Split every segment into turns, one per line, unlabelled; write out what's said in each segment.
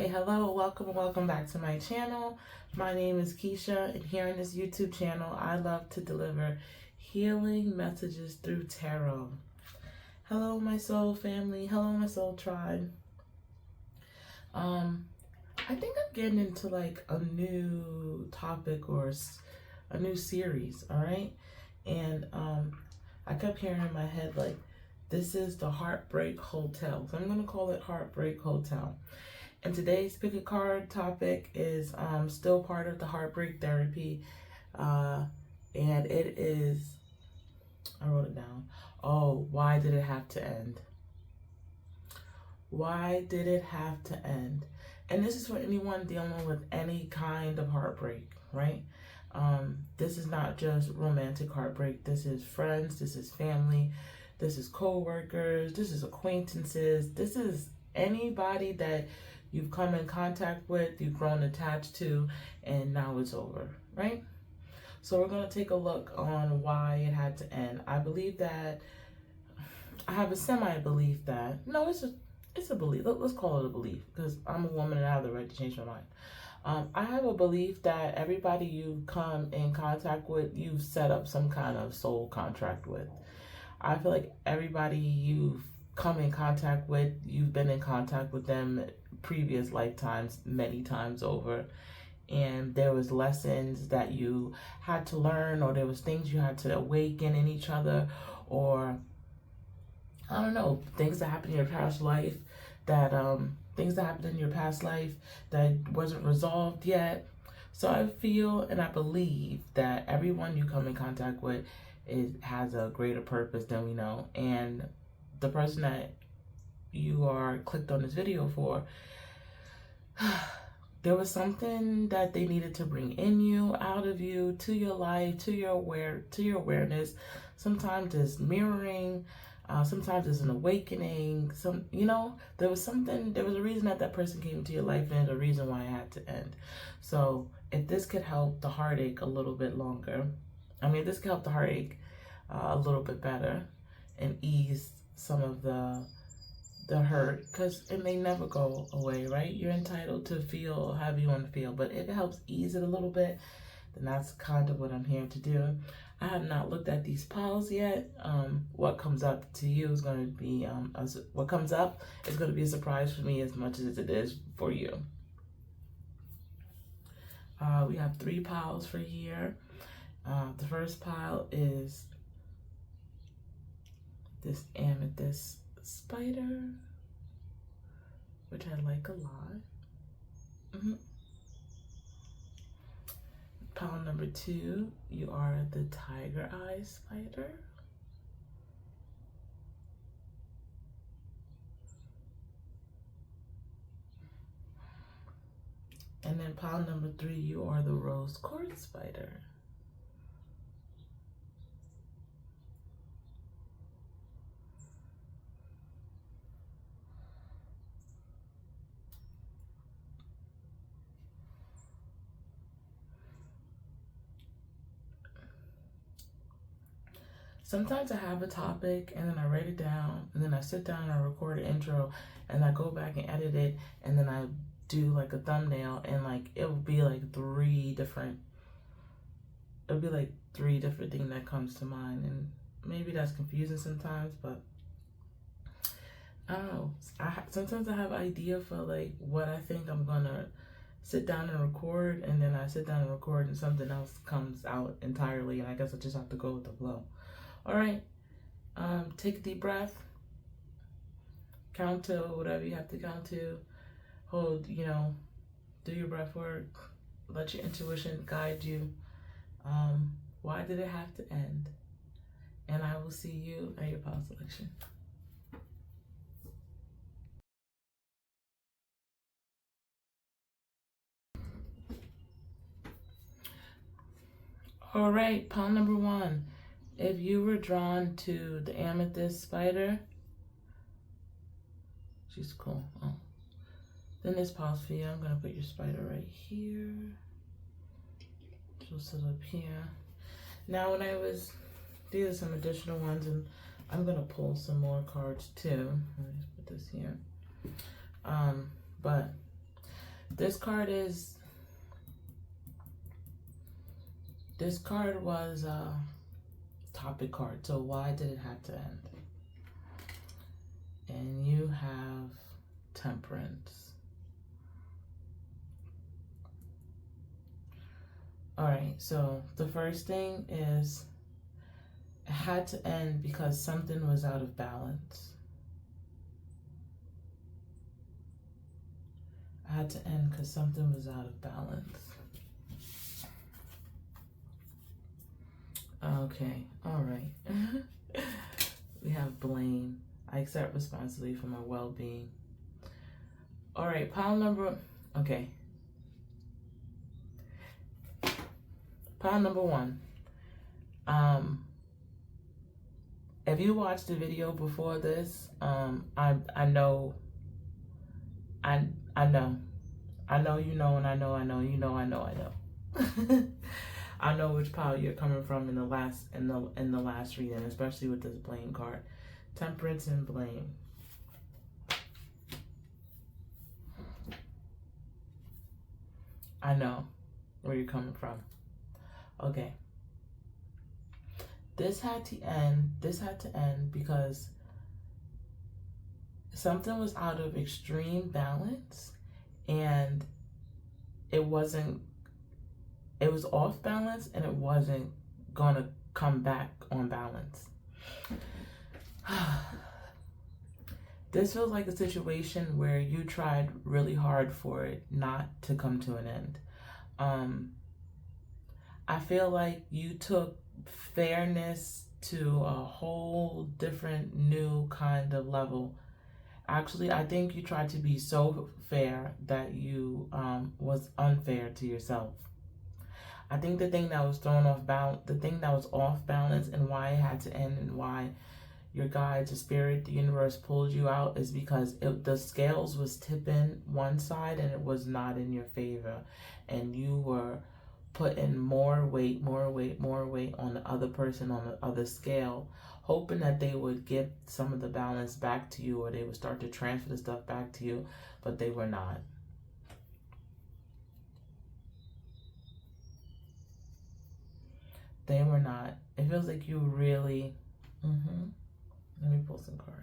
Hi, hello, welcome back to my channel. My name is Keisha, and here on this YouTube channel, I love to deliver healing messages through tarot. Hello, my soul family. Hello, my soul tribe. I think I'm getting into like a new topic or a new series, all right? And I kept hearing in my head like, this is the Heartbreak Hotel. So I'm going to call it Heartbreak Hotel. And today's pick a card topic is still part of the heartbreak therapy. And it is, I wrote it down. Oh, why did it have to end? Why did it have to end? And this is for anyone dealing with any kind of heartbreak, right? This is not just romantic heartbreak. This is friends, this is family, this is co-workers, this is acquaintances, this is anybody that you've come in contact with, you've grown attached to, and now it's over, right? So we're going to take a look on why it had to end. I believe that, I have a semi-belief that, no, it's a belief. Let's call it a belief, because I'm a woman and I have the right to change my mind. I have a belief that everybody you come in contact with, you've set up some kind of soul contract with. I feel like everybody you've come in contact with, you've been in contact with them previous lifetimes many times over, and there was lessons that you had to learn, or there was things you had to awaken in each other, or I don't know, things that happened in your past life that wasn't resolved yet. So I feel and I believe that everyone you come in contact with has a greater purpose than we know, and the person that you are clicked on this video for, there was something that they needed to bring in you, out of you, to your life, to your awareness. Sometimes it's mirroring, sometimes it's an awakening. There was a reason that person came into your life, and a reason why it had to end. So if this could help the heartache a little bit longer, this could help the heartache a little bit better and ease some of the hurt, because it may never go away, right? You're entitled to feel however you want to feel, but if it helps ease it a little bit, then that's kind of what I'm here to do. I have not looked at these piles yet. What comes up to you is going to be, what comes up is going to be a surprise for me as much as it is for you. We have 3 piles for here. The first pile is this amethyst spider, which I like a lot. Pile number 2, you are the tiger eye spider. And then pile number 3, you are the rose quartz spider. Sometimes I have a topic and then I write it down, and then I sit down and I record an intro, and I go back and edit it, and then I do like a thumbnail, and like it will be like 3 different things that comes to mind, and maybe that's confusing sometimes, but I don't know. Sometimes I have an idea for like what I think I'm gonna sit down and record, and then I sit down and record and something else comes out entirely, and I guess I just have to go with the flow. All right, take a deep breath, count to whatever you have to count to, hold, do your breath work, let your intuition guide you. Why did it have to end? And I will see you at your pile selection. All right, pile number 1. If you were drawn to the amethyst spider, she's cool. Oh. Then this pile's for you. I'm gonna put your spider right here. She'll sit up here. Now, these are some additional ones, and I'm gonna pull some more cards too. Let me just put this here. But This card was a topic card, so why did it have to end? And you have Temperance. All right, so the first thing is it had to end because something was out of balance. I had to end because something was out of balance. Okay, all right. We have blame. I accept responsibility for my well-being. All right, pile number, okay. Pile number 1. If you watched the video before this, I know you know, and I know you know, I know. I know which pile you're coming from in the last reading, especially with this blame card. Temperance and blame. I know where you're coming from. Okay. This had to end because something was out of extreme balance, and it was off balance, and it wasn't gonna come back on balance. This feels like a situation where you tried really hard for it not to come to an end. I feel like you took fairness to a whole different new kind of level. Actually, I think you tried to be so fair that you was unfair to yourself. I think the thing that was off balance, and why it had to end, and why your guides, the spirit, the universe pulled you out, is because the scales was tipping one side and it was not in your favor, and you were putting more weight on the other person, on the other scale, hoping that they would give some of the balance back to you, or they would start to transfer the stuff back to you, but they were not. They were not. It feels like you really... Let me pull some cards.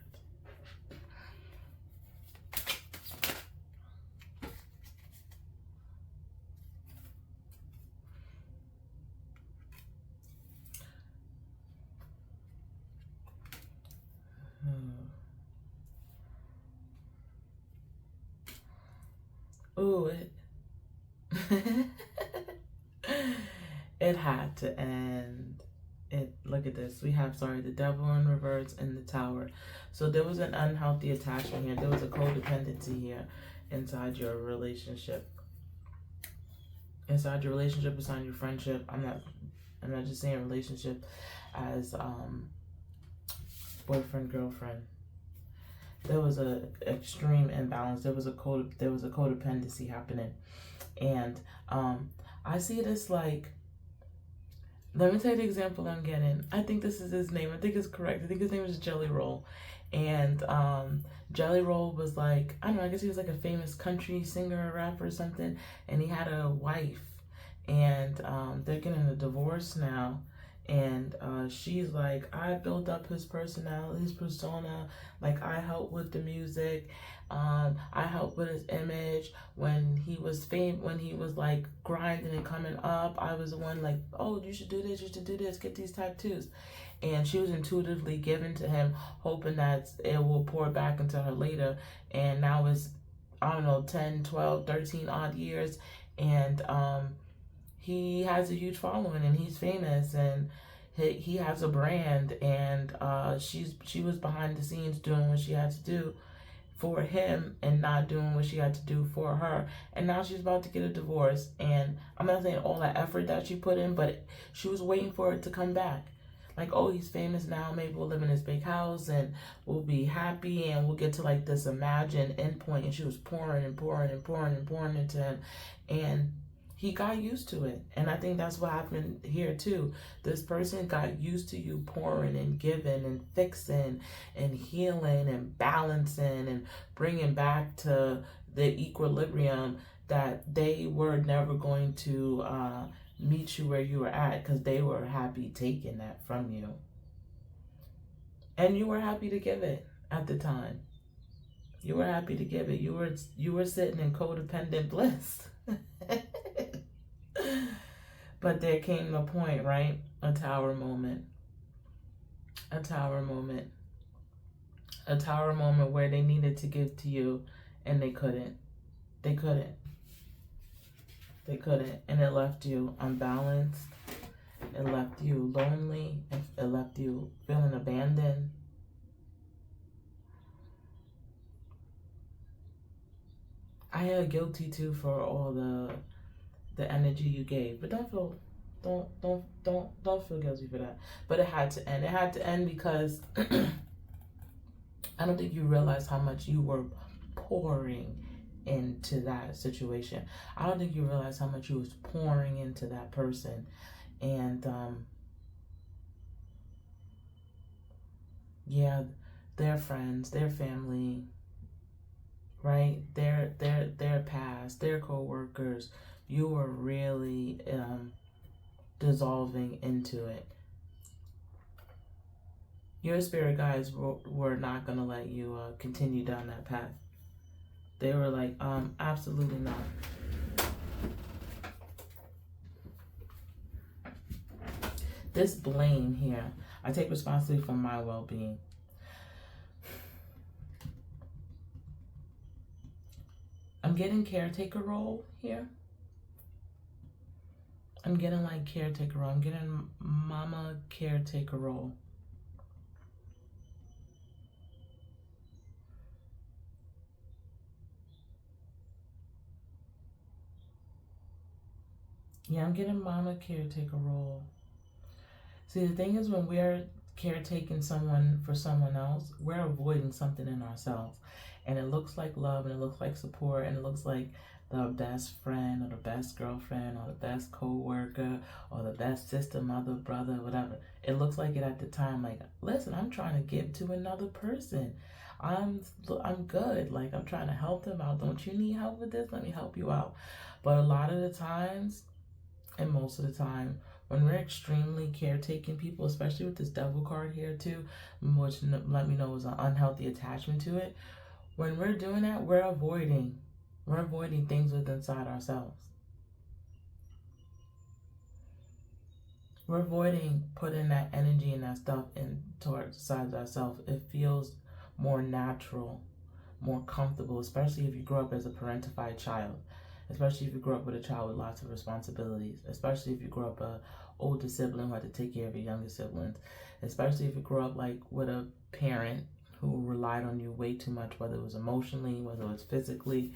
Ooh, it had to end. Look at this. We have, the Devil in reverse and the Tower. So there was an unhealthy attachment here. There was a codependency here inside your relationship. Inside your friendship. I'm not just saying relationship as boyfriend, girlfriend. There was a extreme imbalance. There was a codependency happening. And I see this like, let me tell you the example I'm getting. I think this is his name. I think it's correct. I think his name is Jelly Roll. And Jelly Roll was like, I don't know, I guess he was like a famous country singer or rapper or something. And he had a wife. And they're getting a divorce now. And she's like, I built up his personality, his persona. Like, I helped with the music. I helped with his image. When he was like grinding and coming up, I was the one like, oh, you should do this, get these tattoos. And she was intuitively given to him, hoping that it will pour back into her later. And now it's, I don't know, 10, 12, 13 odd years. And he has a huge following, and he's famous, and he has a brand, and she was behind the scenes doing what she had to do for him and not doing what she had to do for her. And now she's about to get a divorce. And I'm not saying all that effort that she put in, but she was waiting for it to come back. Like, oh, he's famous now. Maybe we'll live in this big house and we'll be happy and we'll get to like this imagined endpoint. And she was pouring into him. And he got used to it. And I think that's what happened here too. This person got used to you pouring and giving and fixing and healing and balancing and bringing back to the equilibrium that they were never going to meet you where you were at, because they were happy taking that from you. And you were happy to give it at the time. You were happy to give it. You were sitting in codependent bliss. But there came a point, right? A tower moment. A tower moment. A tower moment where they needed to give to you and they couldn't. They couldn't. They couldn't. And it left you unbalanced. It left you lonely. It left you feeling abandoned. I feel guilty too for all the energy you gave, but don't feel guilty for that. But it had to end. It had to end because I don't think you realized how much you were pouring into that situation. I don't think you realized how much you was pouring into that person, and yeah, their friends, their family, right? Their past, their co-workers. You were really dissolving into it. Your spirit guides were not going to let you continue down that path. They were like, absolutely not. This blame here, I take responsibility for my well-being. I'm getting caretaker role here. I'm getting like caretaker role. I'm getting mama caretaker role. Yeah, I'm getting mama caretaker role. See, the thing is, when we're caretaking someone for someone else, we're avoiding something in ourselves. And it looks like love, and it looks like support, and it looks like the best friend or the best girlfriend or the best co-worker or the best sister, mother, brother, whatever. It looks like it at the time, like, listen, I'm trying to give to another person. I'm good. Like, I'm trying to help them out. Don't you need help with this? Let me help you out. But a lot of the times, and most of the time, when we're extremely caretaking people, especially with this devil card here too, which let me know is an unhealthy attachment to it. When we're doing that, we're avoiding things within inside ourselves. We're avoiding putting that energy and that stuff in towards sides ourselves. It feels more natural, more comfortable, especially if you grew up as a parentified child. Especially if you grew up with a child with lots of responsibilities. Especially if you grew up a older sibling who had to take care of your younger siblings. Especially if you grew up like with a parent who relied on you way too much, whether it was emotionally, whether it was physically,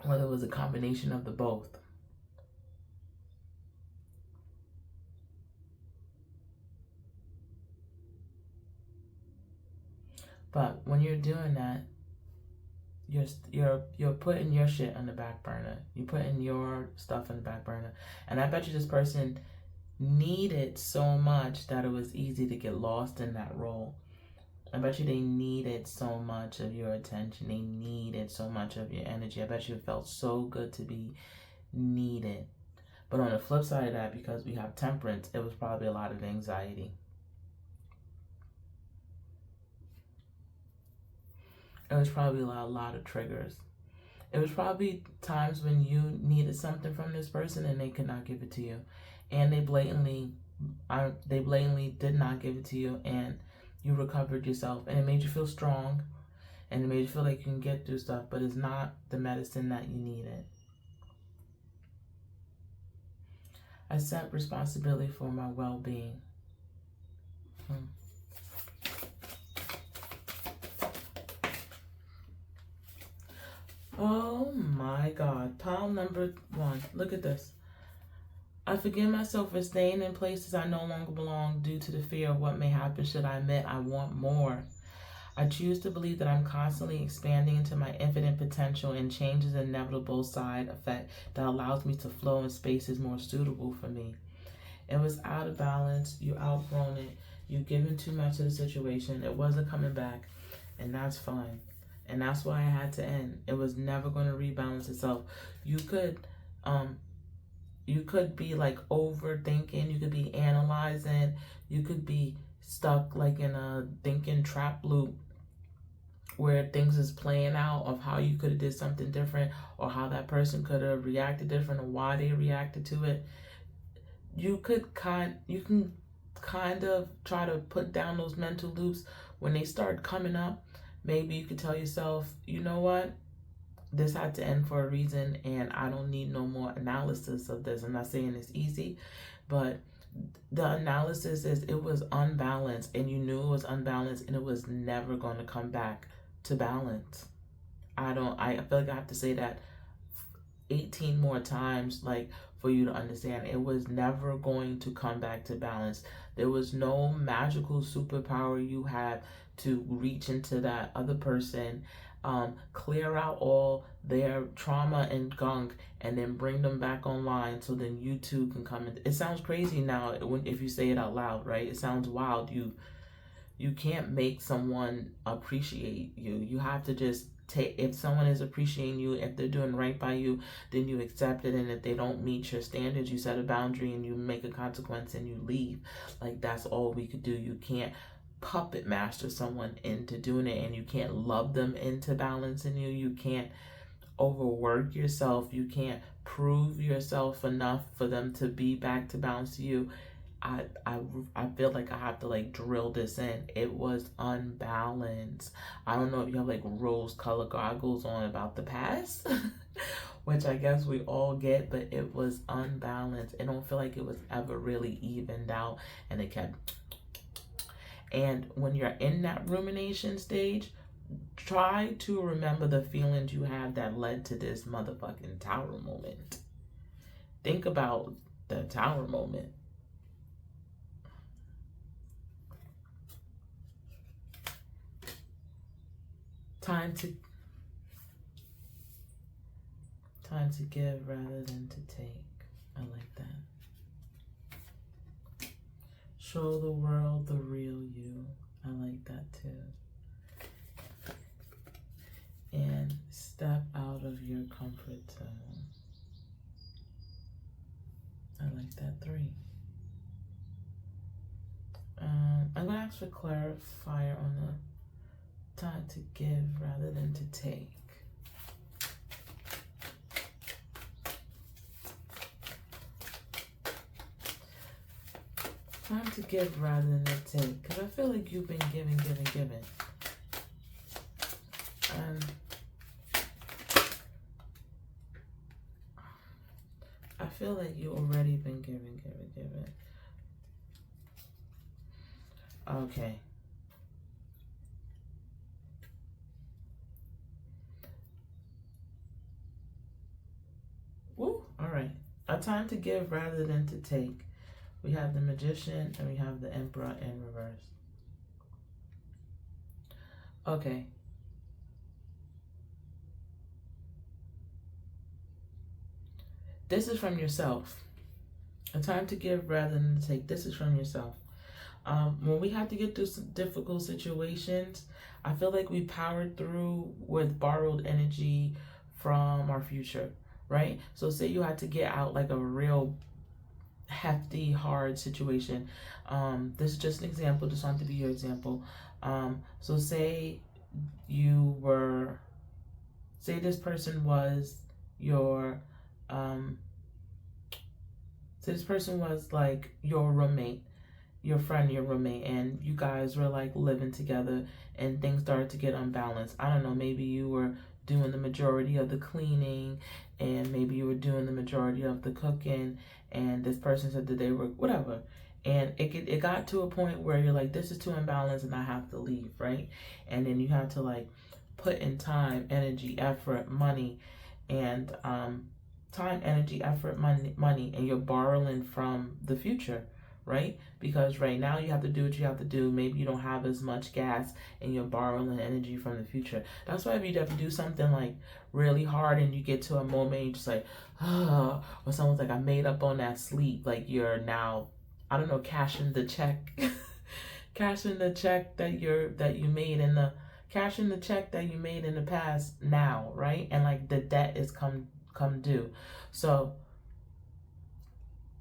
whether it was a combination of the both. But when you're doing that, you're putting your shit on the back burner. You're putting your stuff on the back burner. And I bet you this person needed so much that it was easy to get lost in that role. I bet you they needed so much of your attention. They needed so much of your energy. I bet you it felt so good to be needed. But on the flip side of that, because we have temperance, it was probably a lot of anxiety. It was probably a lot of triggers. It was probably times when you needed something from this person and they could not give it to you. And they blatantly did not give it to you, and you recovered yourself, and it made you feel strong, and it made you feel like you can get through stuff, but it's not the medicine that you needed. I accept responsibility for my well-being. Oh my God. Pile number 1. Look at this. I forgive myself for staying in places I no longer belong due to the fear of what may happen should I admit I want more. I choose to believe that I'm constantly expanding into my infinite potential, and change is an inevitable side effect that allows me to flow in spaces more suitable for me. It was out of balance. You outgrown it. You've given too much to the situation. It wasn't coming back, and that's fine. And that's why I had to end. It was never going to rebalance itself. You could be like overthinking, you could be analyzing, you could be stuck like in a thinking trap loop where things is playing out of how you could have did something different, or how that person could have reacted different, or why they reacted to it. You can kind of try to put down those mental loops. When they start coming up, maybe you could tell yourself, you know what, this had to end for a reason, and I don't need no more analysis of this. I'm not saying it's easy, but the analysis is it was unbalanced, and you knew it was unbalanced, and it was never going to come back to balance. I feel like I have to say that 18 more times, like, for you to understand. It was never going to come back to balance. There was no magical superpower you had to reach into that other person, clear out all their trauma and gunk, and then bring them back online, so then you two can come in. It sounds crazy now if you say it out loud, right? It sounds wild. You can't make someone appreciate you. You have to just take, if someone is appreciating you, if they're doing right by you, then you accept it. And if they don't meet your standards, you set a boundary and you make a consequence and you leave. Like, that's all we could do. You can't puppet master someone into doing it, and you can't love them into balancing you. You can't overwork yourself. You can't prove yourself enough for them to be back to balance to you. I feel like I have to like drill this in. It was unbalanced. I don't know if you have like rose colored goggles on about the past, which I guess we all get, but it was unbalanced. I don't feel like it was ever really evened out, and it kept. And when you're in that rumination stage, try to remember the feelings you had that led to this motherfucking tower moment. Think about the tower moment. Time to give rather than to take. I like that. Show the world the real you. I like that too. And step out of your comfort zone. I like that 3. I'm going to ask for clarifier on the time to give rather than to take. Time to give rather than to take, because I feel like you've been giving. I feel like you already been giving. Okay. Woo, all right. A time to give rather than to take. We have the Magician and we have the Emperor in reverse. Okay. This is from yourself. A time to give rather than to take. This is from yourself. When we have to get through some difficult situations, I feel like we powered through with borrowed energy from our future, right? So say you had to get out like a real hefty, hard situation. This is just an example. Just want to be your example. So say this person was your, say this person was like your roommate, your friend, your roommate, and you guys were like living together and things started to get unbalanced. I don't know, maybe you were doing the majority of the cleaning and maybe you were doing the majority of the cooking, and this person said that they were whatever, and it got to a point where you're like, this is too imbalanced and I have to leave, right? And then you have to like put in time, energy, effort, money, and time, energy, effort, money, and you're borrowing from the future, right? Because right now you have to do what you have to do. Maybe you don't have as much gas and you're borrowing energy from the future. That's why if you have to do something like really hard and you get to a moment you're just like, oh, or someone's like, I made up on that sleep, like you're now, I don't know, cashing the check cashing the check that you made in the cashing the check that you made in the past now, right? And like the debt is come due. So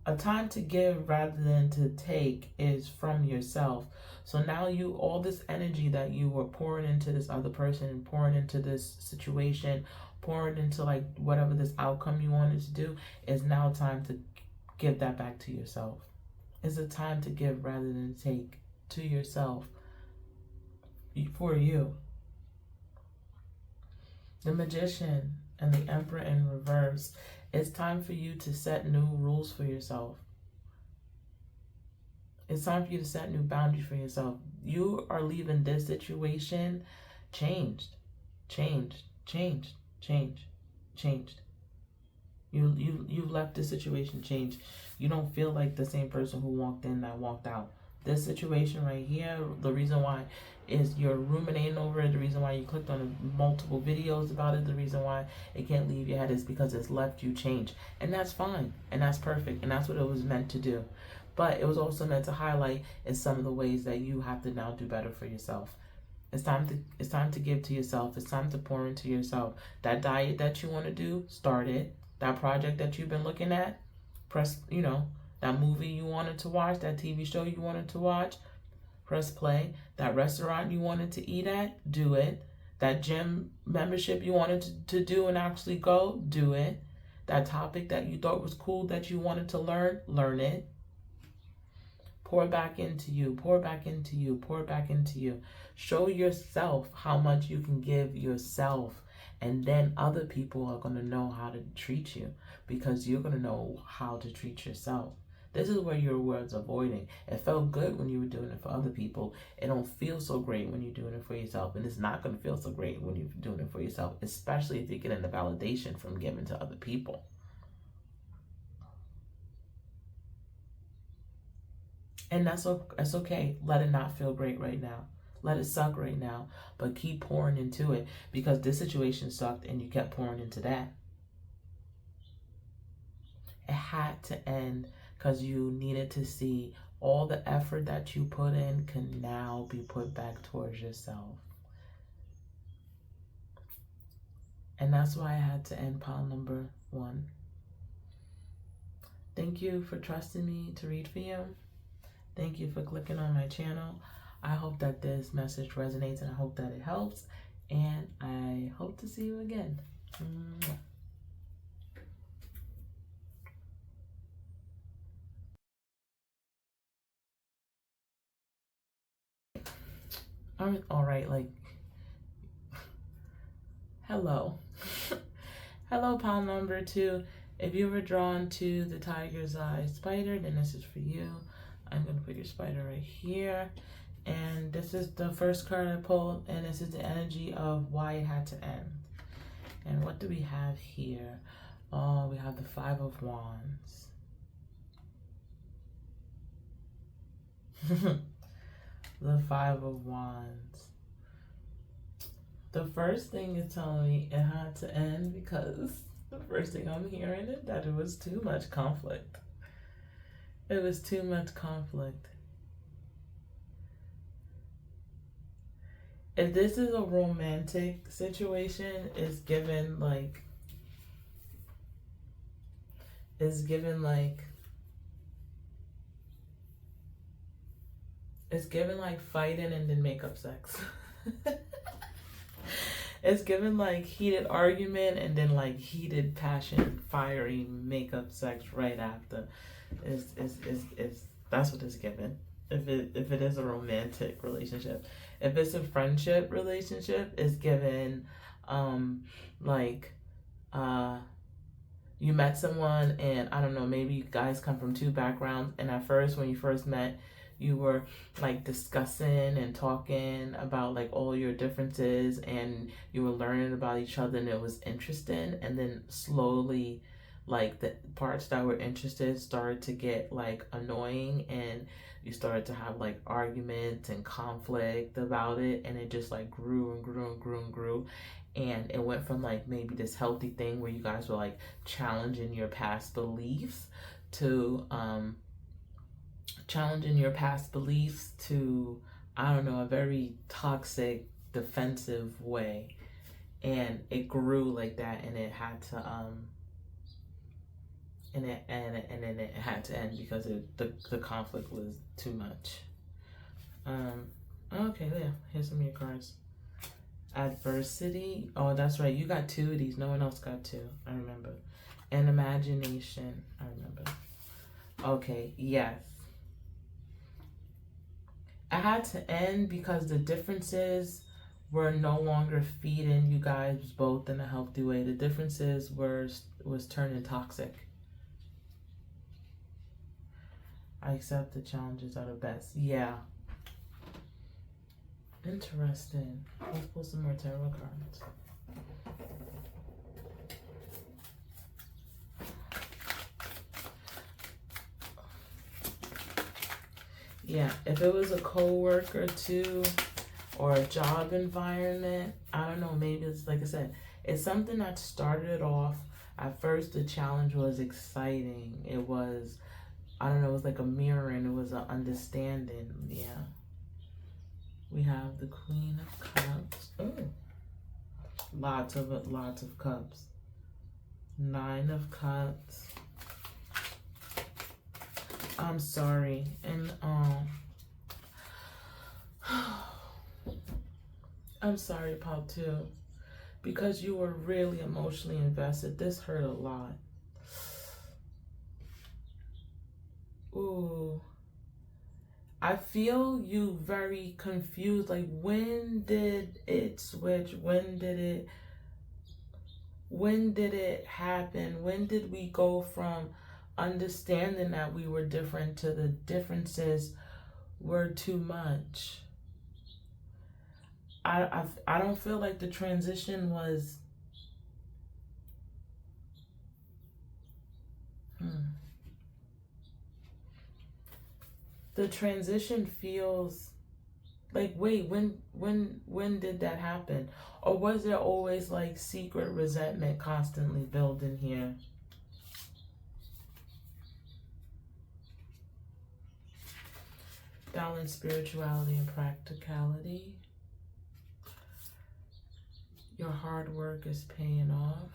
a time to give rather than to take is from yourself. So now you, all this energy that you were pouring into this other person, pouring into this situation, pouring into like whatever this outcome you wanted to do, is now time to give that back to yourself. It's a time to give rather than take to yourself, for you. The Magician and the Emperor in reverse. It's time for you to set new rules for yourself. It's time for you to set new boundaries for yourself. You are leaving this situation changed. You've left this situation changed. You don't feel like the same person who walked in that walked out. This situation right here, the reason why is you're ruminating over it. The reason why you clicked on multiple videos about it, the reason why it can't leave your head is because it's left you changed. And that's fine. And that's perfect. And that's what it was meant to do. But it was also meant to highlight in some of the ways that you have to now do better for yourself. It's time to give to yourself. It's time to pour into yourself. That diet that you want to do, start it. That project that you've been looking at, press, that movie you wanted to watch, that TV show you wanted to watch, press play. That restaurant you wanted to eat at, do it. That gym membership you wanted to do and actually go, do it. That topic that you thought was cool that you wanted to learn it. Pour back into you, pour back into you, pour back into you. Show yourself how much you can give yourself. And then other people are going to know how to treat you because you're going to know how to treat yourself. This is where your words avoiding. It felt good when you were doing it for other people. It don't feel so great when you're doing it for yourself. And it's not going to feel so great when you're doing it for yourself, especially if you're getting the validation from giving to other people. And that's okay. Let it not feel great right now. Let it suck right now, but keep pouring into it because this situation sucked and you kept pouring into that. It had to end because you needed to see all the effort that you put in can now be put back towards yourself. And that's why I had to end pile number 1. Thank you for trusting me to read for you. Thank you for clicking on my channel. I hope that this message resonates and I hope that it helps. And I hope to see you again. All right, like, hello. Hello, pile number 2. If you were drawn to the tiger's eye spider, then this is for you. I'm going to put your spider right here. And this is the first card I pulled, and this is the energy of why it had to end. And what do we have here? Oh, we have the 5 of Wands. The 5 of Wands. The first thing is telling me it had to end because the first thing I'm hearing is that it was too much conflict. It was too much conflict. If this is a romantic situation, it's given like fighting and then makeup sex. It's given like heated argument and then like heated passion, fiery makeup sex right after. That's what it's given. If it is a romantic relationship. If it's a friendship relationship, it's given you met someone and I don't know, maybe you guys come from 2 backgrounds, and at first when you first met you were like discussing and talking about like all your differences and you were learning about each other and it was interesting, and then slowly like the parts that were interested started to get like annoying and you started to have like arguments and conflict about it, and it just like grew and grew and grew and grew. And it went from like maybe this healthy thing where you guys were like challenging your past beliefs to I don't know, a very toxic defensive way, and it grew like that, and it had to and then it had to end because the conflict was too much. Okay, yeah, here's some of your cards. Adversity. Oh, that's right, you got 2 of these. No one else got 2. I remember. And imagination. I remember. Okay, yes. I had to end because the differences were no longer feeding you guys both in a healthy way. The differences was turning toxic. I accept the challenges are the best. Yeah. Interesting. Let's pull some more tarot cards. Yeah, if it was a co-worker too, or a job environment, I don't know, maybe it's like I said, it's something that started off, at first the challenge was exciting. It was, I don't know, it was like a mirroring, it was an understanding, yeah. We have the Queen of Cups. Ooh. Lots of cups. 9 of Cups. I'm sorry, and I'm sorry, Pop, too, because you were really emotionally invested. This hurt a lot. Ooh. I feel you very confused. Like, when did it switch? When did it happen? When did we go from understanding that we were different to the differences were too much? I don't feel like the transition was the transition feels like, wait, when did that happen? Or was there always like secret resentment constantly building here? Balance spirituality and practicality. Your hard work is paying off.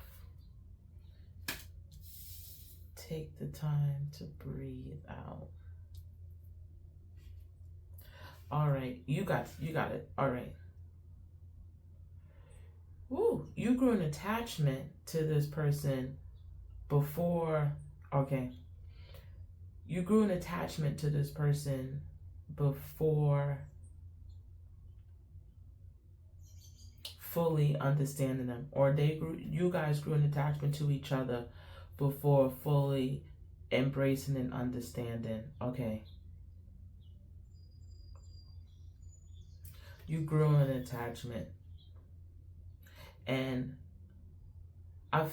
Take the time to breathe out. All right, you got it. All right. Ooh, you grew an attachment to this person before. Okay. You grew an attachment to this person before fully understanding them, or you guys grew an attachment to each other before fully embracing and understanding. Okay. You grew an attachment, and I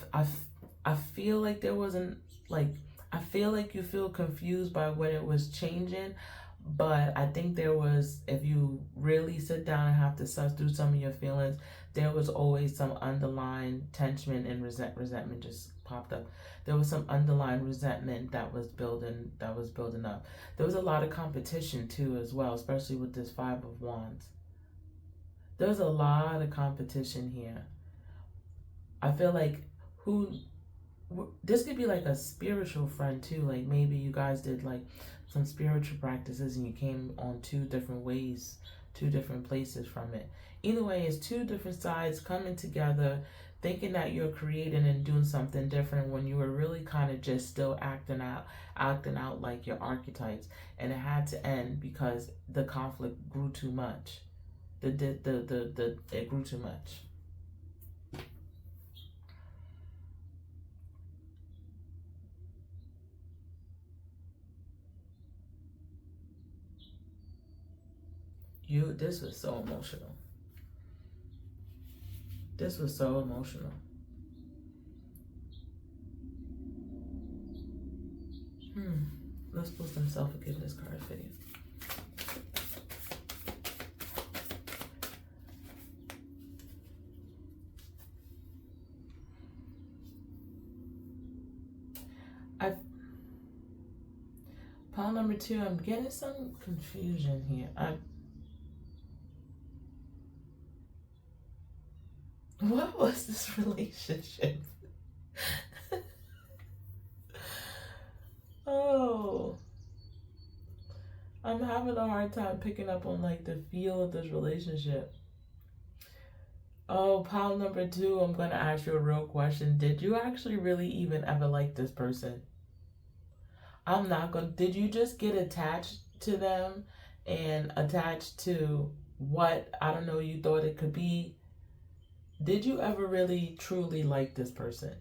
feel like there wasn't, like, I feel like you feel confused by when it was changing, but I think there was, if you really sit down and have to suss through some of your feelings, there was always some underlying tension and resentment just popped up. There was some underlying resentment that was building up. There was a lot of competition too as well, especially with this 5 of Wands. There's a lot of competition here. I feel like this could be like a spiritual friend too. Like, maybe you guys did like some spiritual practices and you came on 2 different ways, 2 different places from it. Either way, it's 2 different sides coming together, thinking that you're creating and doing something different when you were really kind of just still acting out like your archetypes. And it had to end because the conflict grew too much. It grew too much. This was so emotional. This was so emotional. Let's pull some self-forgiveness cards for you. Pile number 2, I'm getting some confusion here. What was this relationship? Oh, I'm having a hard time picking up on like the feel of this relationship. Oh, pile number two, I'm gonna ask you a real question. Did you actually really even ever like this person? I'm not gonna, did you just get attached to them and attached to what, I don't know, you thought it could be? Did you ever really truly like this person?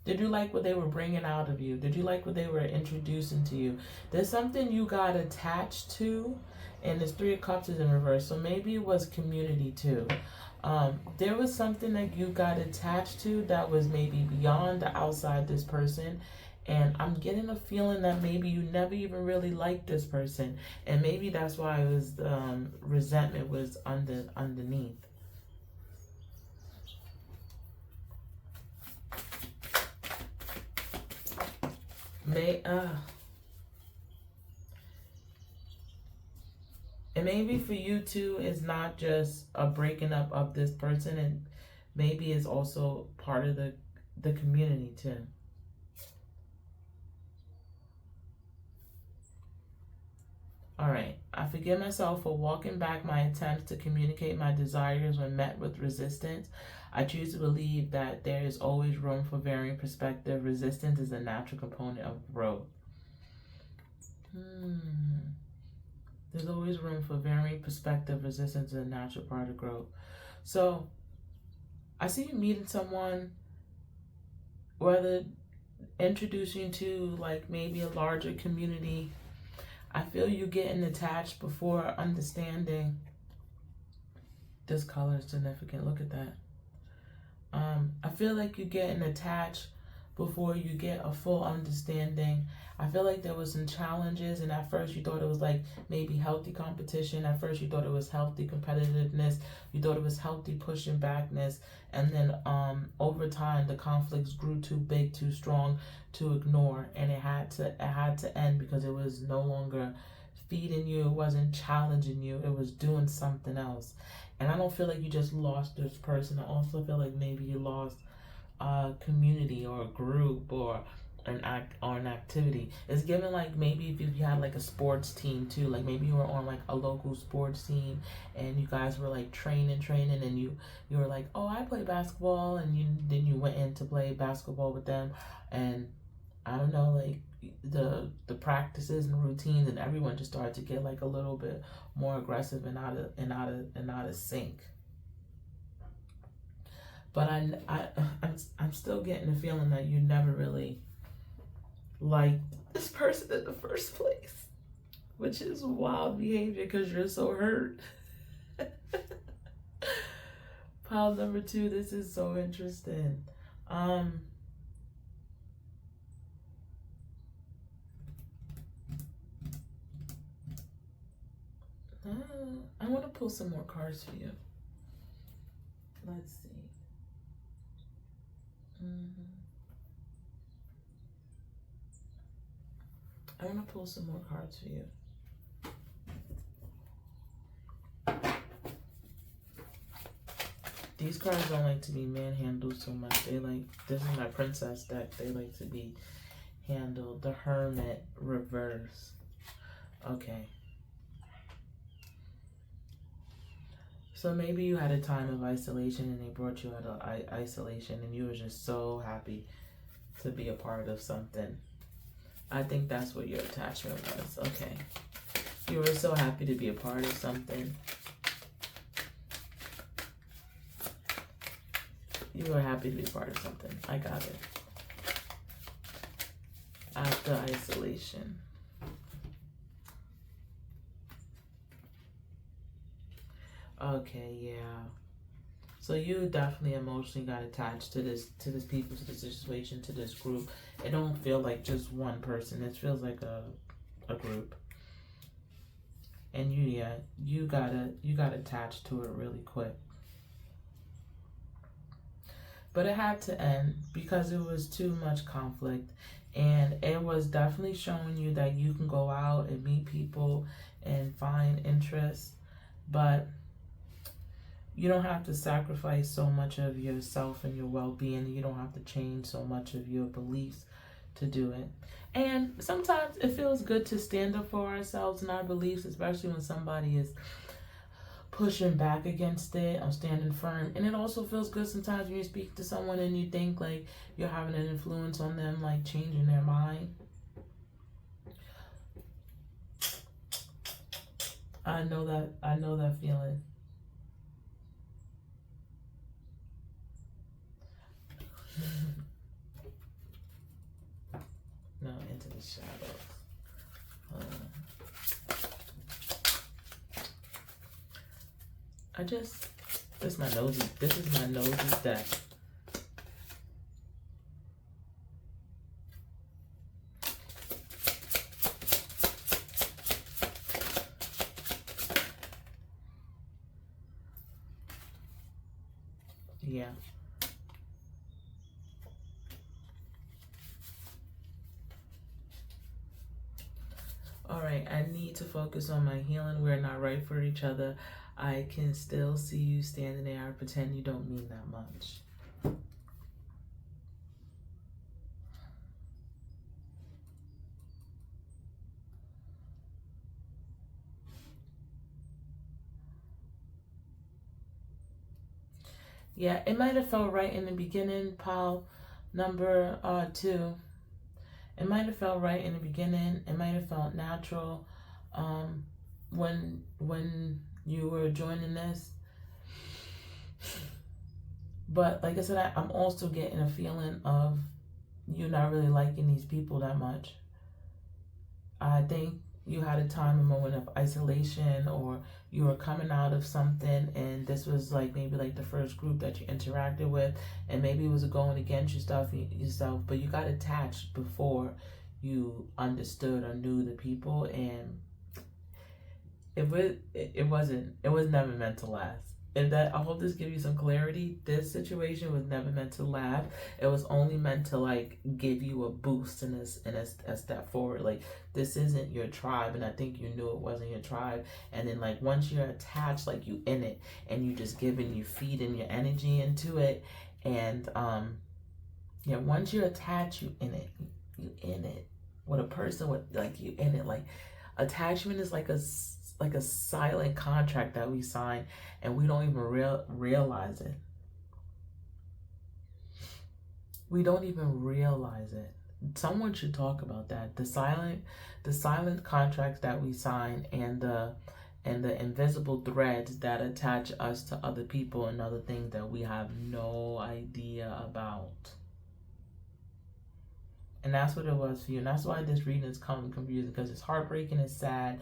Did you like what they were bringing out of you? Did you like what they were introducing to you? There's something you got attached to, and this Three of Cups is in reverse, so maybe it was community too. There was something that you got attached to that was maybe beyond the outside this person, and I'm getting a feeling that maybe you never even really liked this person, and maybe that's why it was resentment was underneath. And maybe for you too, it's not just a breaking up of this person, and maybe it's also part of the community too. All right. I forgive myself for walking back my attempts to communicate my desires when met with resistance. I choose to believe that there is always room for varying perspective. Resistance is a natural component of growth. There's always room for varying perspective. Resistance is a natural part of growth. So, I see you meeting someone, whether introducing to like maybe a larger community. I feel you getting attached before understanding. This color is significant. Look at that. I feel like you're getting attached before you get a full understanding. I feel like there was some challenges, and at first you thought it was like maybe healthy competition. At first you thought it was healthy competitiveness. You thought it was healthy pushing backness, and then over time the conflicts grew too big, too strong to ignore, and it had to end because it was no longer feeding you. It wasn't challenging you. It was doing something else. And I don't feel like you just lost this person. I also feel like maybe you lost a community or a group or an activity. It's given like maybe if you had like a sports team too, like maybe you were on like a local sports team and you guys were like training and you were like, oh, I play basketball, and then you went in to play basketball with them, and I don't know, like the practices and routines, and everyone just started to get like a little bit more aggressive and out of sync. But I'm still getting the feeling that you never really liked this person in the first place, which is wild behavior because you're so hurt. Pile number two, this is so interesting. I want to pull some more cards for you. Let's see. I want to pull some more cards for you. These cards don't like to be manhandled so much. They like, this is my princess deck. They like to be handled. The Hermit reverse. Okay. So maybe you had a time of isolation and they brought you out of isolation and you were just so happy to be a part of something. I think that's what your attachment was. Okay. You were so happy to be a part of something. You were happy to be a part of something. I got it. After isolation. Okay, yeah. So you definitely emotionally got attached to this people, to this situation, to this group. It don't feel like just one person. It feels like a group. And you got attached to it really quick. But it had to end because it was too much conflict, and it was definitely showing you that you can go out and meet people and find interest, but you don't have to sacrifice so much of yourself and your well-being. You don't have to change so much of your beliefs to do it. And sometimes it feels good to stand up for ourselves and our beliefs, especially when somebody is pushing back against it or standing firm. And it also feels good sometimes when you speak to someone and you think like you're having an influence on them, like changing their mind. I know that feeling. No, into the shadows. This is my nosy deck. Yeah. All right, I need to focus on my healing. We're not right for each other. I can still see you standing there. I pretend you don't mean that much. Yeah, it might have felt right in the beginning, pile number 2. It might have felt right in the beginning. It might have felt natural when you were joining this. But like I said, I'm also getting a feeling of you not really liking these people that much. I think you had a time, a moment of isolation, or you were coming out of something and this was like maybe like the first group that you interacted with, and maybe it was going against yourself, but you got attached before you understood or knew the people, and it was never meant to last. I hope this gives you some clarity. This situation was never meant to last. It was only meant to like give you a boost and a step forward. Like, this isn't your tribe, and I think you knew it wasn't your tribe. And then like once you're attached, like you in it, and you just you feeding your energy into it, and yeah, once you're attached, you in it. You in it with a person with like you in it. Like, attachment is like a silent contract that we sign, and we don't even realize it. We don't even realize it. Someone should talk about that. The silent contracts that we sign, and the invisible threads that attach us to other people and other things that we have no idea about. And that's what it was for you. And that's why this reading is confusing, because it's heartbreaking, it's sad.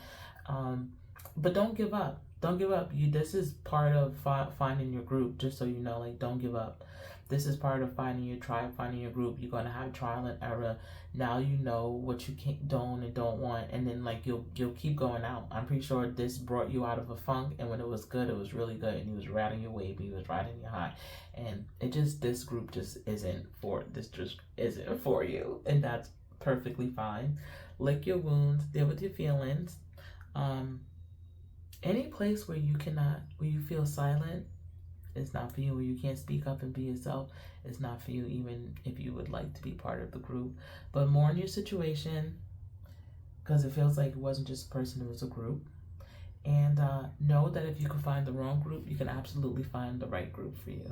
But don't give up. Don't give up. This is part of finding your group, just so you know. Like, don't give up. This is part of finding your tribe, finding your group. You're going to have trial and error. Now you know what you don't want. And then, like, you'll keep going out. I'm pretty sure this brought you out of a funk. And when it was good, it was really good. And you was riding your wave. And you was riding your high. And this group just isn't for you. And that's perfectly fine. Lick your wounds. Deal with your feelings. Any place where you feel silent is not for you, where you can't speak up and be yourself is not for you, even if you would like to be part of the group. But mourn your situation, because it feels like it wasn't just a person, it was a group. And know that if you can find the wrong group, you can absolutely find the right group for you.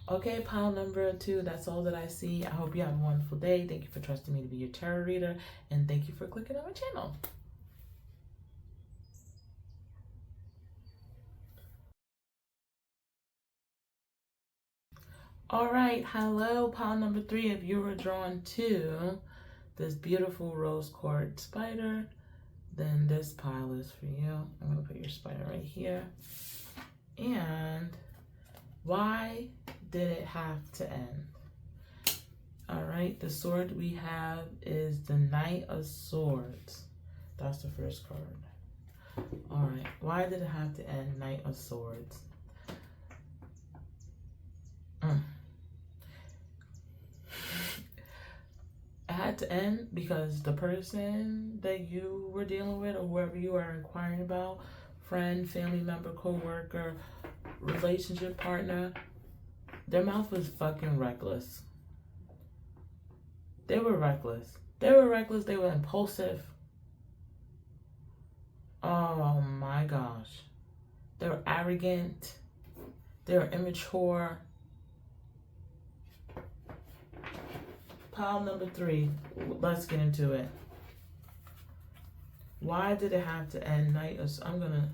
Okay, pile number 2, that's all that I see. I hope you have a wonderful day. Thank you for trusting me to be your tarot reader, and thank you for clicking on my channel. All right, hello, pile number 3. If you were drawn to this beautiful rose quartz spider, then this pile is for you. I'm gonna put your spider right here. And why did it have to end? All right, the sword we have is the Knight of Swords. That's the first card. All right, why did it have to end? Knight of Swords. It had to end because the person that you were dealing with, or whoever you are inquiring about, friend, family member, co-worker, relationship partner, their mouth was fucking reckless. They were reckless. They were reckless. They were impulsive. Oh my gosh. They were arrogant. They were immature. Pile number 3. Let's get into it. Why did it have to end? I'm gonna...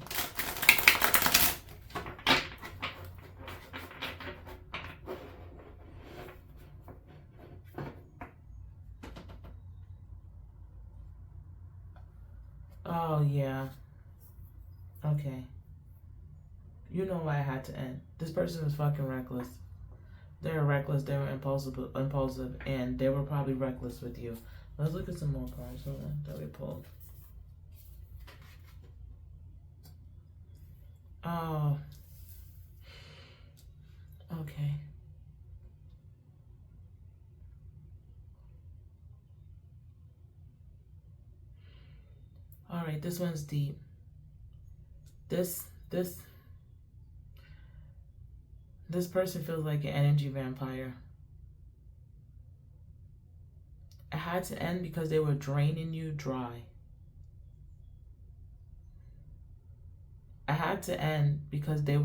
Oh, yeah. Okay. You know why it had to end. This person was fucking reckless. They were reckless, they were impulsive, and they were probably reckless with you. Let's look at some more cards that we pulled. Oh. Okay. All right, this one's deep. This person feels like an energy vampire. It had to end because they were draining you dry. It had to end because they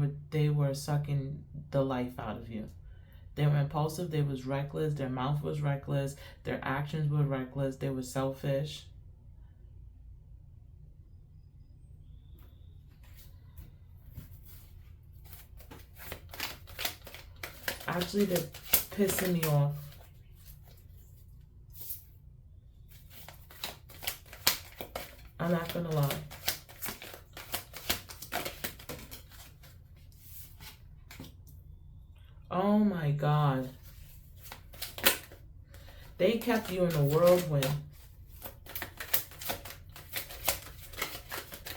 were sucking the life out of you. They were impulsive, they was reckless, their mouth was reckless, their actions were reckless, they were selfish. Actually, they're pissing me off. I'm not gonna lie. Oh my God. They kept you in a whirlwind.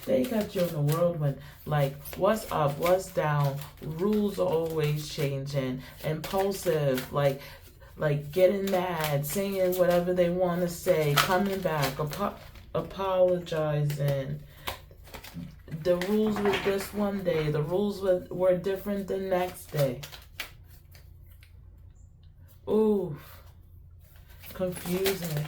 They kept you in a whirlwind. Like, what's up, what's down, rules are always changing, impulsive, like getting mad, saying whatever they want to say, coming back, apologizing. The rules were this one day, the rules were different the next day. Ooh, confusing.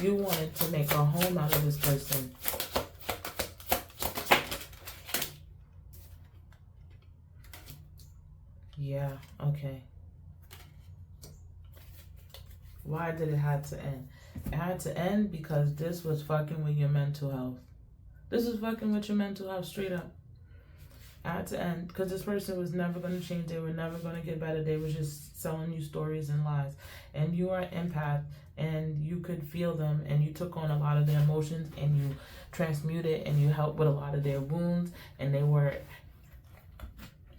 You wanted to make a home out of this person. Yeah, okay. Why did it have to end? It had to end because this was fucking with your mental health. This was fucking with your mental health straight up. It had to end because this person was never going to change. They were never going to get better. They were just selling you stories and lies. And you are an empath and you could feel them and you took on a lot of their emotions and you transmuted and you helped with a lot of their wounds and they were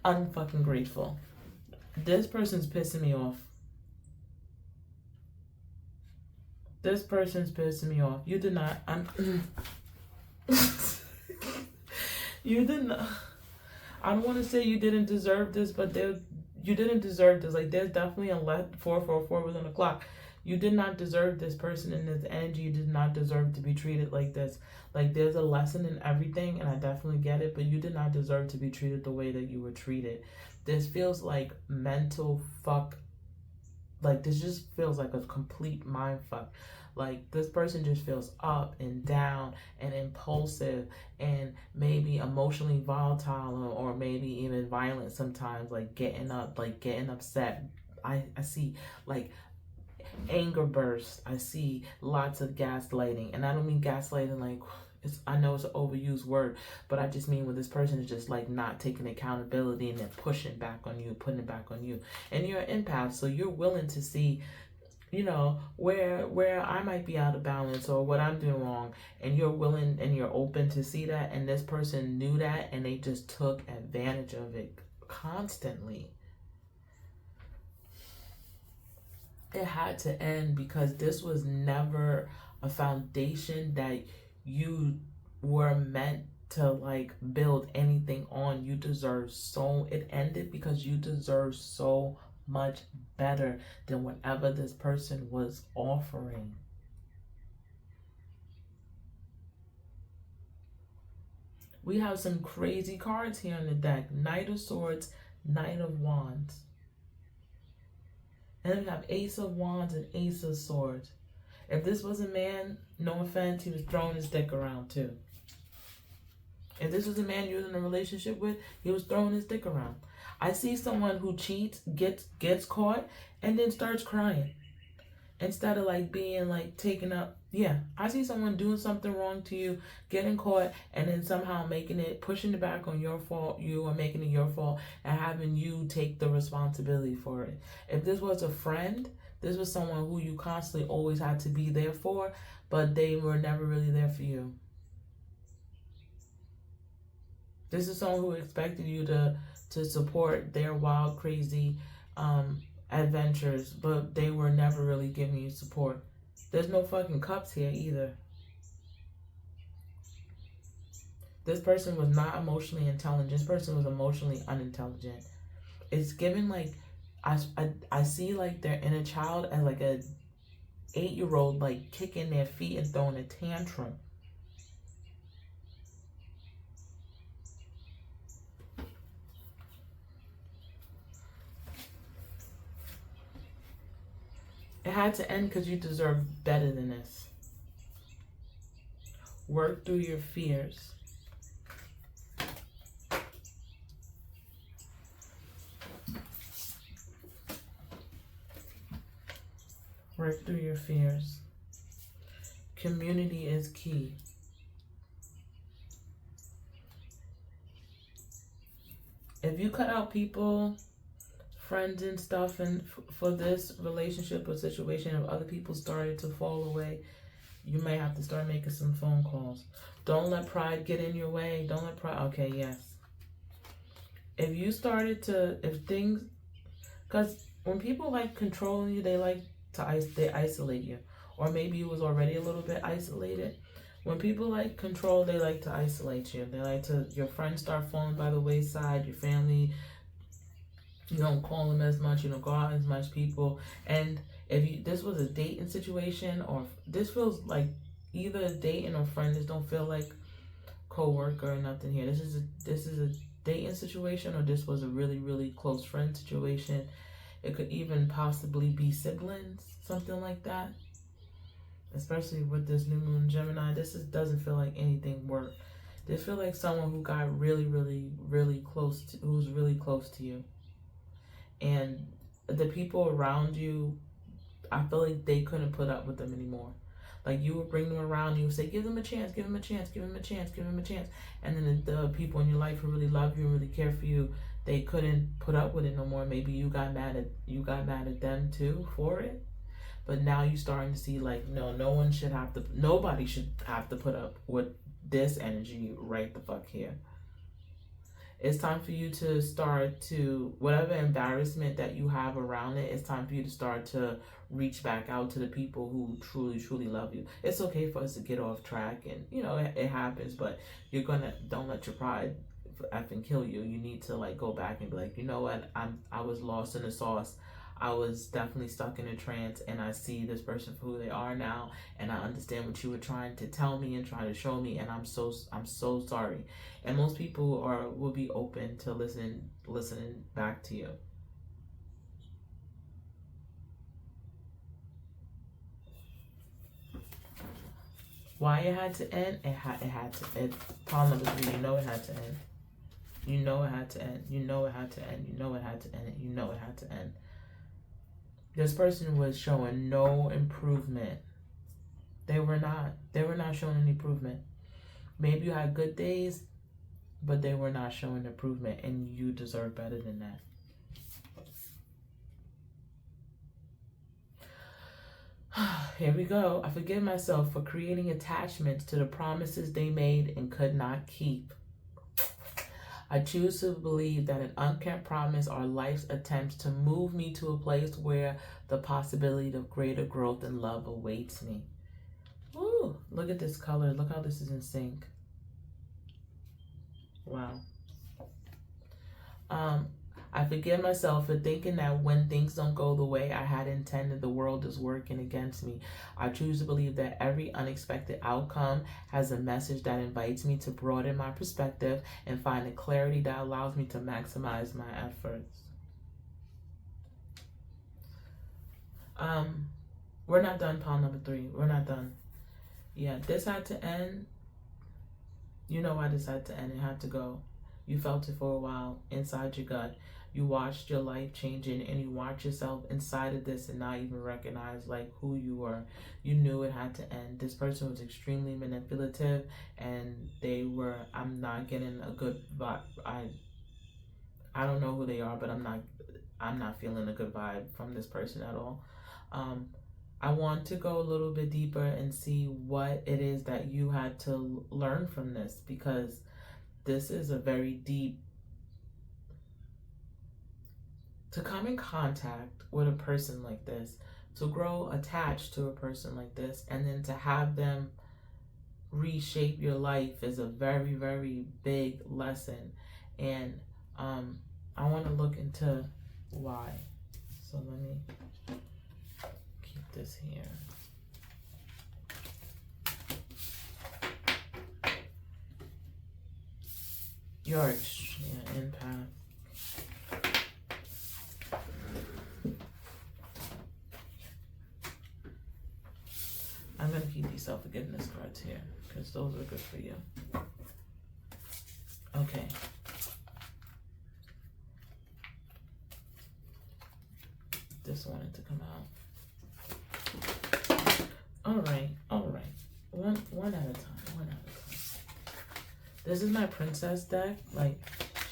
unfucking grateful. This person's pissing me off. This person's pissing me off. You did not. You did not. I don't want to say you didn't deserve this, but you didn't deserve this. Like, there's definitely a 444 within the clock. You did not deserve this person and this energy. You did not deserve to be treated like this. Like, there's a lesson in everything, and I definitely get it, but you did not deserve to be treated the way that you were treated. This feels like mental fuck. Like, this just feels like a complete mind fuck. Like, this person just feels up and down and impulsive and maybe emotionally volatile or maybe even violent sometimes, like getting up, like getting upset. I see like anger bursts. I see lots of gaslighting. And I don't mean gaslighting like, I know it's an overused word, but I just mean when this person is just like not taking accountability and then pushing back on you, putting it back on you. And you're an empath, so you're willing to see, you know, where I might be out of balance or what I'm doing wrong, and you're willing and you're open to see that, and this person knew that and they just took advantage of it constantly. It had to end because this was never a foundation that you were meant to like build anything on. You deserve so, it ended because you deserve so much better than whatever this person was offering. We have some crazy cards here on the deck. Knight of Swords, Knight of Wands. And then we have Ace of Wands and Ace of Swords. If this was a man, no offense, he was throwing his dick around too. If this was a man you was in a relationship with, he was throwing his dick around. I see someone who cheats, gets caught, and then starts crying. Instead of like being like taken up. Yeah, I see someone doing something wrong to you, getting caught, and then somehow pushing it back on your fault, you are making it your fault, and having you take the responsibility for it. If this was a friend, this was someone who you constantly always had to be there for, but they were never really there for you. This is someone who expected you to support their wild, crazy adventures, but they were never really giving you support. There's no fucking cups here either. This person was not emotionally intelligent. This person was emotionally unintelligent. It's given like, I see like their inner child as like a 8-year-old like kicking their feet and throwing a tantrum. It had to end because you deserve better than this. Work through your fears. Work through your fears. Community is key. If you cut out people, friends and stuff, and for this relationship or situation, if other people started to fall away, you may have to start making some phone calls. Don't let pride get in your way. Don't let pride. Okay, yes. If you started to, because when people like controlling you, they like to they isolate you, or maybe you was already a little bit isolated. When people like control, they like to isolate you. They like to, your friends start falling by the wayside, your family, you don't call them as much, you don't go out as much people. And if this was a dating situation, or this feels like either a dating or friend, this don't feel like co-worker or nothing here. This is a dating situation, or this was a really, really close friend situation. It could even possibly be siblings, something like that. Especially with this new moon Gemini, doesn't feel like anything worked. This feels like someone who got really, really, really close to, who's really close to you. And the people around you, I feel like they couldn't put up with them anymore. Like you would bring them around, you would say, give them a chance, give them a chance, give them a chance, give them a chance. And then the people in your life who really love you and really care for you, they couldn't put up with it no more. Maybe you got mad at them too for it. But now you're starting to see like, no, nobody should have to put up with this energy right the fuck here. It's time for you to start to, whatever embarrassment that you have around it, it's time for you to start to reach back out to the people who truly, truly love you. It's okay for us to get off track, and you know, it happens, but don't let your pride effing kill you. You need to like go back and be like, you know what, I was lost in the sauce. I was definitely stuck in a trance, and I see this person for who they are now, and I understand what you were trying to tell me and trying to show me, and I'm so sorry. And most people will be open to listening back to you. Why it had to end? It had to. Pile number 3. You know it had to end. You know it had to end. You know it had to end. You know it had to end. You know it had to end. This person was showing no improvement. They were not showing any improvement. Maybe you had good days, but they were not showing improvement, and you deserve better than that. Here we go. I forgive myself for creating attachments to the promises they made and could not keep. I choose to believe that an unkept promise are life's attempts to move me to a place where the possibility of greater growth and love awaits me. Ooh, look at this color. Look how this is in sync. Wow. I forgive myself for thinking that when things don't go the way I had intended, the world is working against me. I choose to believe that every unexpected outcome has a message that invites me to broaden my perspective and find a clarity that allows me to maximize my efforts. We're not done, pile number 3. We're not done. Yeah, this had to end. You know why this had to end. It had to go. You felt it for a while inside your gut. You watched your life changing, and you watched yourself inside of this and not even recognize like who you were. You knew it had to end. This person was extremely manipulative, and they were. I'm not getting a good vibe. I don't know who they are, but I'm not feeling a good vibe from this person at all. I want to go a little bit deeper and see what it is that you had to learn from this, because this is a very deep. To come in contact with a person like this, to grow attached to a person like this, and then to have them reshape your life is a very, very big lesson. And I want to look into why. So let me keep this here. You're empath. I'm going to keep these self-forgiveness cards here because those are good for you. Okay. This wanted to come out. All right. One at a time. This is my princess deck. Like,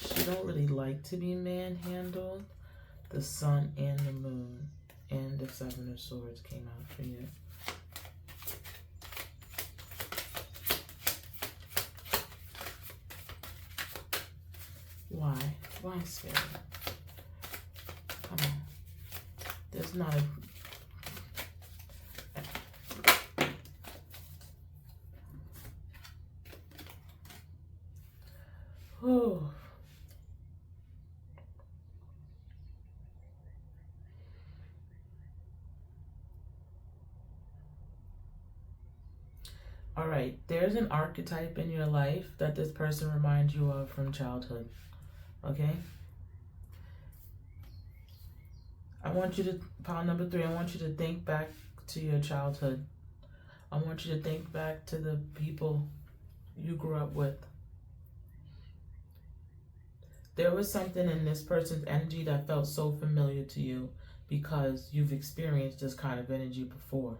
she don't really like to be manhandled. The sun and the moon and the 7 of Swords came out for you. Why, Spirit? Come on. There's not a... Whew. All right, there's an archetype in your life that this person reminds you of from childhood. Okay? I want you to, pile number 3, I want you to think back to your childhood. I want you to think back to the people you grew up with. There was something in this person's energy that felt so familiar to you because you've experienced this kind of energy before.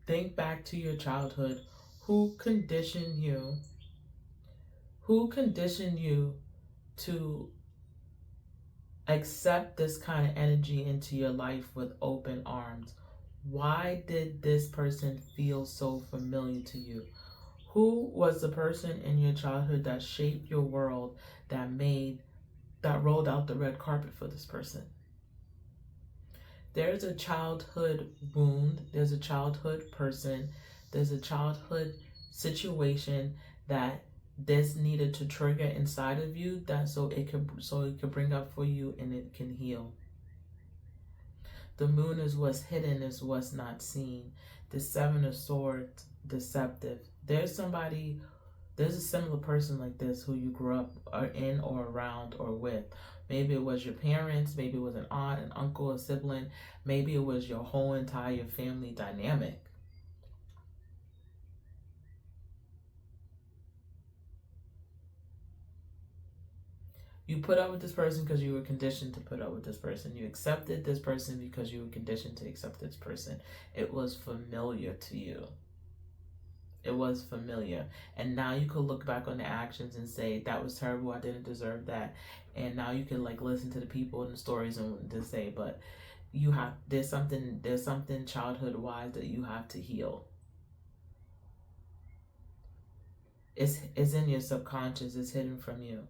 Think back to your childhood. Who conditioned you? Who conditioned you to accept this kind of energy into your life with open arms? Why did this person feel so familiar to you? Who was the person in your childhood that shaped your world, that rolled out the red carpet for this person? There's a childhood wound, there's a childhood person, there's a childhood situation that this needed to trigger inside of you, that so it could bring up for you and it can heal. The moon is what's hidden, is what's not seen. The 7 of Swords, deceptive. There's a similar person like this who you grew up in or around or with. Maybe it was your parents, maybe it was an aunt, an uncle, a sibling, maybe it was your whole entire family dynamic. You put up with this person because you were conditioned to put up with this person. You accepted this person because you were conditioned to accept this person. It was familiar to you. It was familiar. And now you could look back on the actions and say, that was terrible, I didn't deserve that. And now you can like listen to the people and the stories and to say, but there's something childhood wise that you have to heal. It's in your subconscious, it's hidden from you.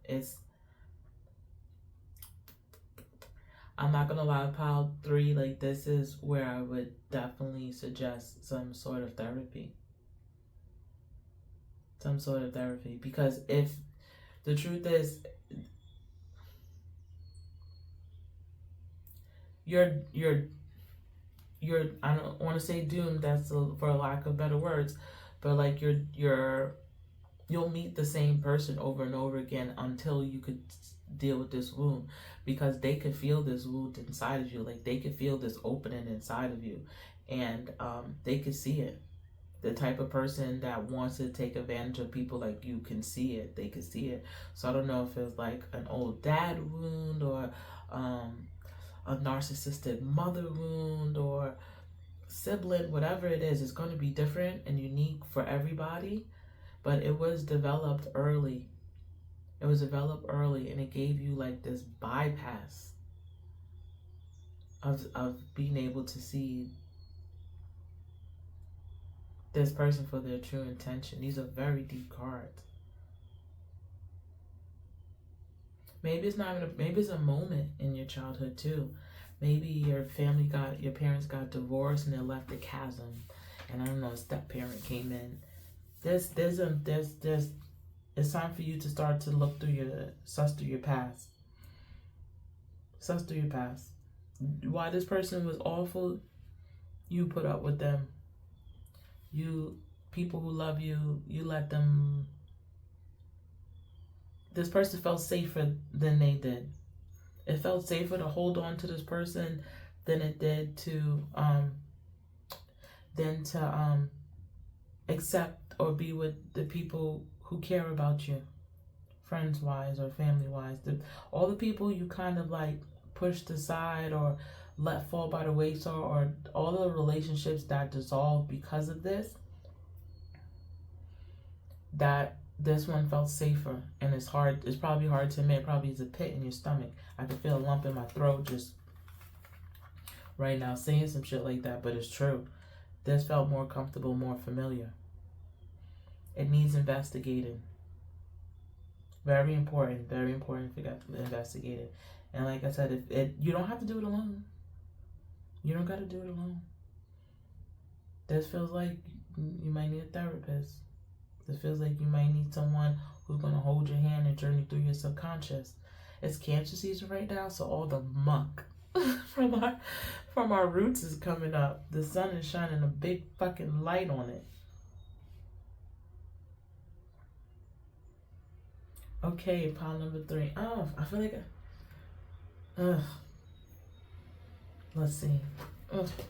I'm not gonna lie, pile 3, like this is where I would definitely suggest some sort of therapy. Because if The truth is, you're I don't want to say doomed. That's for a lack of better words, but like you'll meet the same person over and over again until you could deal with this wound, because they could feel this wound inside of you. Like they could feel this opening inside of you, and they could see it. The type of person that wants to take advantage of people, like you can see it. They can see it. So I don't know if it's like an old dad wound, or a narcissistic mother wound, or sibling, whatever it is. It's going to be different and unique for everybody, but it was developed early. It was developed early, and it gave you like this bypass of being able to see this person for their true intention. These are very deep cards. Maybe it's not even maybe it's a moment in your childhood too. Maybe your parents got divorced and they left a chasm, and I don't know, a step parent came in. There's it's time for you to start to look through suss through your past. Suss through your past. Why this person was awful, you put up with them. People who love you, you let them. This person felt safer than they did. It felt safer to hold on to this person than it did to accept or be with the people who care about you, friends wise or family wise. All the people you kind of like pushed aside or let fall by the wayside, or all the relationships that dissolved because of this, that this one felt safer. And it's probably hard to admit. It probably is a pit in your stomach. I can feel a lump in my throat just right now saying some shit like that, but it's true. This felt more comfortable, more familiar. It needs investigating. Very important to investigate it. And like I said, you don't have to do it alone. You don't got to do it alone. This feels like you might need a therapist. This feels like you might need someone who's going to hold your hand and journey through your subconscious. It's Cancer season right now, so all the muck from our roots is coming up. The sun is shining a big fucking light on it. Okay, pile number 3. Oh, I feel like let's see.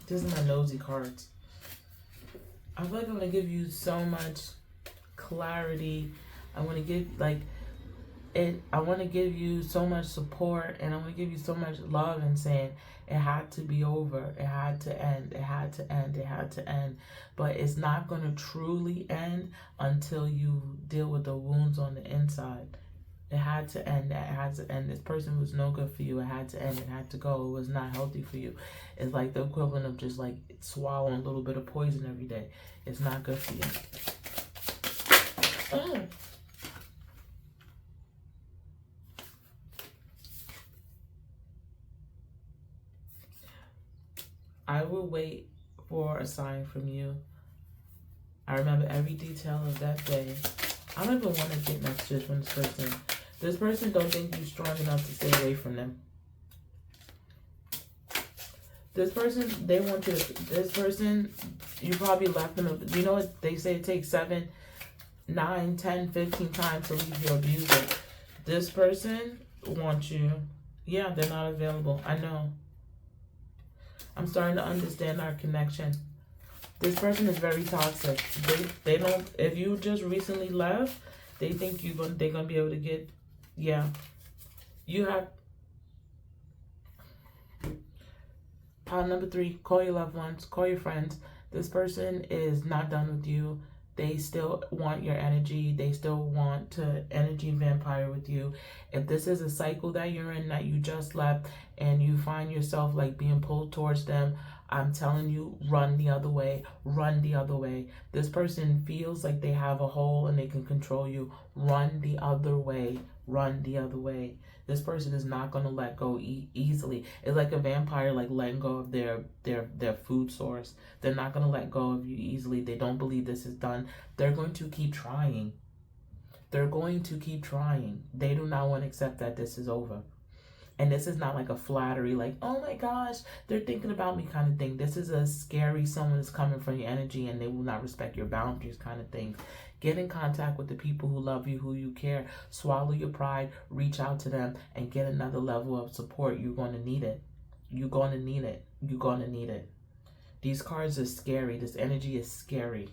This is my nosy cards. I feel like I'm gonna give you so much clarity. I want to give I want to give you so much support, and I want to give you so much love, and saying it had to be over. It had to end. It had to end. It had to end. But it's not going to truly end until you deal with the wounds on the inside. It had to end. It had to end. This person was no good for you. It had to end. It had to go. It was not healthy for you. It's like the equivalent of just like swallowing a little bit of poison every day. It's not good for you. Oh. I will wait for a sign from you. I remember every detail of that day. I don't even want to get messages from this person. This person don't think you're strong enough to stay away from them. This person, they want you to, this person, you probably left them. You know what they say? It takes 7, 9, 10, 15 times to leave your abuser. This person wants you. Yeah, they're not available. I know. I'm starting to understand our connection. This person is very toxic. They don't, if you just recently left, they think they're gonna be able to get, yeah. You have pile number 3, call your loved ones, call your friends. This person is not done with you. They still want your energy. They still want to energy vampire with you. If this is a cycle that you're in, that you just left, and you find yourself like being pulled towards them, I'm telling you, run the other way. Run the other way. This person feels like they have a hole and they can control you. Run the other way. Run the other way. This person is not going to let go easily. It's like a vampire, like letting go of their food source. They're not going to let go of you easily. They don't believe this is done. They're going to keep trying. They're going to keep trying. They do not want to accept that this is over. And this is not like a flattery, like, oh my gosh, they're thinking about me kind of thing. This is a scary, someone is coming from your energy and they will not respect your boundaries kind of thing. Get in contact with the people who love you, who you care. Swallow your pride, reach out to them, and get another level of support. You're going to need it. You're going to need it. You're going to need it. These cards are scary. This energy is scary.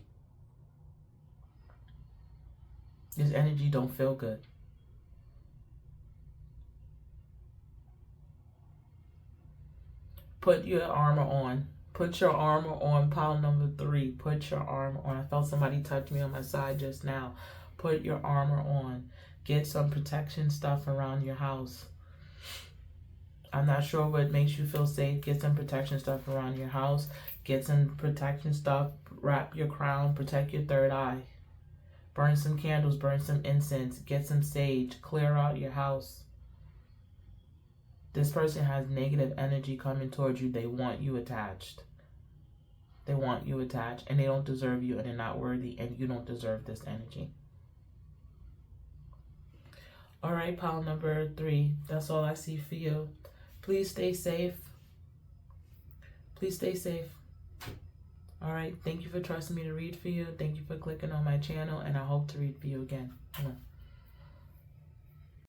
This energy don't feel good. Put your armor on. Put your armor on. Pile number 3. Put your armor on. I felt somebody touch me on my side just now. Put your armor on. Get some protection stuff around your house. I'm not sure what makes you feel safe. Get some protection stuff around your house. Get some protection stuff. Wrap your crown. Protect your third eye. Burn some candles. Burn some incense. Get some sage. Clear out your house. This person has negative energy coming towards you. They want you attached. They want you attached. And they don't deserve you. And they're not worthy. And you don't deserve this energy. All right, pile number 3. That's all I see for you. Please stay safe. Please stay safe. All right. Thank you for trusting me to read for you. Thank you for clicking on my channel. And I hope to read for you again.